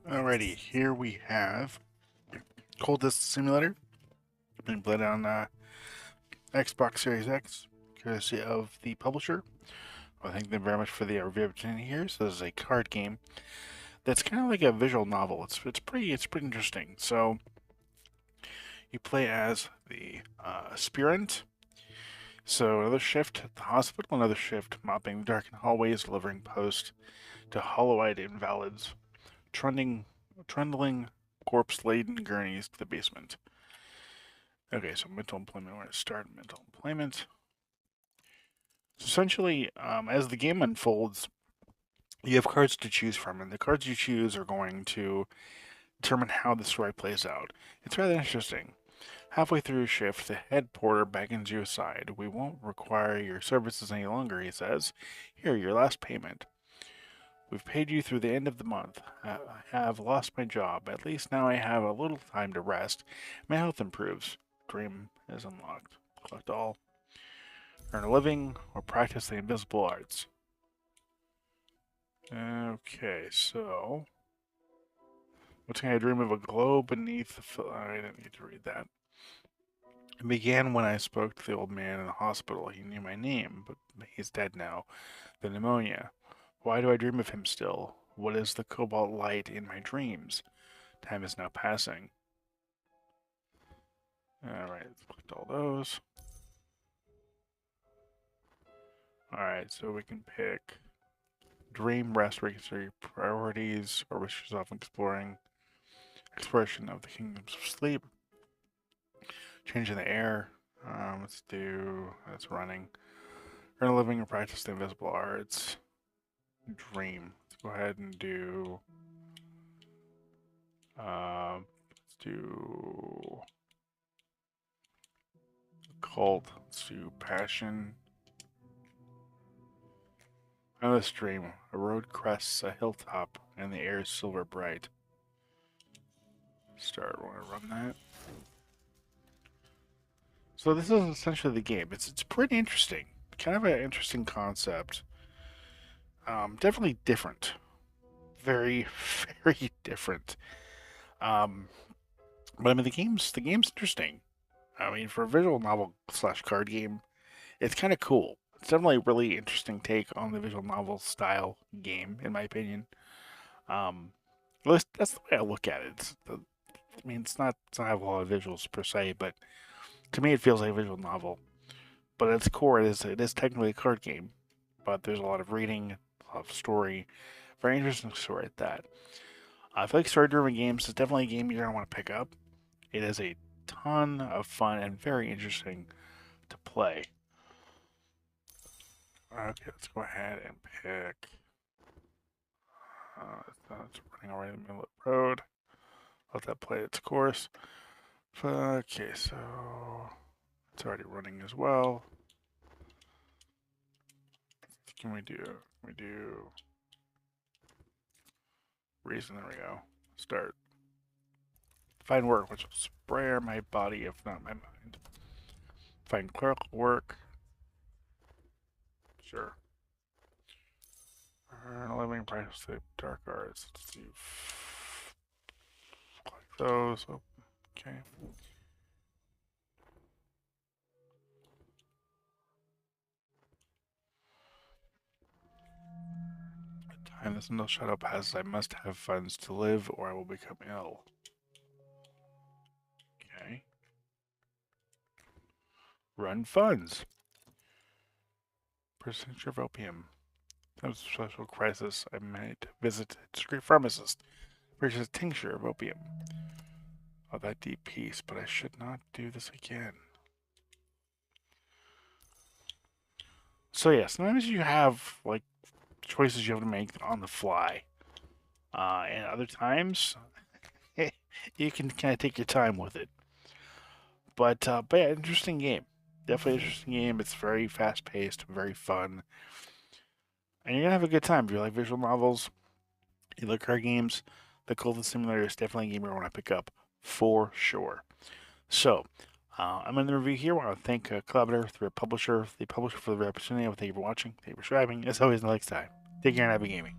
Alrighty, here we have Cultist Simulator, being played on Xbox Series X, courtesy of the publisher. I thank them very much for the review opportunity here. So this is a card game that's kind of like a visual novel. It's pretty interesting. So you play as the aspirant. So another shift at the hospital, another shift mopping the darkened hallways, delivering post to hollow-eyed invalids, trundling corpse-laden gurneys to the basement. Okay, so mental employment. We're going to start mental employment. So essentially, as the game unfolds, you have cards to choose from, and the cards you choose are going to determine how the story plays out. It's rather interesting. Halfway through a shift, the head porter beckons you aside. We won't require your services any longer, he says. Here, your last payment. We've paid you through the end of the month. I have lost my job. At least now I have a little time to rest. My health improves. Dream is unlocked. Collect all. Earn a living or practice the invisible arts. Okay, so what's I dream of a glow beneath the I didn't need to read that. It began when I spoke to the old man in the hospital. He knew my name, but he's dead now. The pneumonia. Why do I dream of him still? What is the cobalt light in my dreams? Time is now passing. Alright, let's collect all those. Alright, so we can pick dream, rest, reconsider your priorities, or wish yourself exploring exploration of the kingdoms of sleep. Change in the air. Let's do that's running. Earn a living and practice the invisible arts. Dream. Let's go ahead and do. Let's do cult. Let's do passion. On this dream, a road crests a hilltop and the air is silver bright. Start. Want to run that? So this is essentially the game. It's pretty interesting. Kind of an interesting concept. Definitely different. Very very different. Um, but I mean the game's interesting. I mean for a visual novel slash card game, it's kind of cool. It's definitely a really interesting take on the visual novel style game, in my opinion. At least that's the way I look at it. I mean, it's not have a lot of visuals per se, but to me, it feels like a visual novel. But at its core, it is technically a card game. But there's a lot of reading, a lot of story, very interesting story at that. I feel like story-driven games is definitely a game you're gonna want to pick up. It is a ton of fun and very interesting to play. Okay, let's go ahead and pick. It's running already in the middle of the road. Let that play its course. Okay, so it's already running as well. What can we do? We do reason. There we go. Start. Find work, which will spare my body, if not my mind. Find clerical work. Sure. Earn a living, practice the dark arts. Let's see. Like those. Oh, okay. Time this no shadow passes. I must have funds to live, or I will become ill. Okay. Run funds. Percentage of opium. That was a special crisis. I might visit a discreet pharmacist. Purchase a tincture of opium. Oh, that deep peace, but I should not do this again. So yeah, sometimes you have like choices you have to make on the fly, and other times you can kind of take your time with it. But yeah, interesting game. Definitely interesting game. It's very fast paced, very fun, and you're gonna have a good time if you like visual novels. You like card games. The Cultist Simulator is definitely a game you want to pick up for sure. So, I'm in the review here. I want to thank Collaborator, the publisher for the opportunity. I want to thank you for watching, thank you for subscribing. As always, until next time, take care and happy gaming.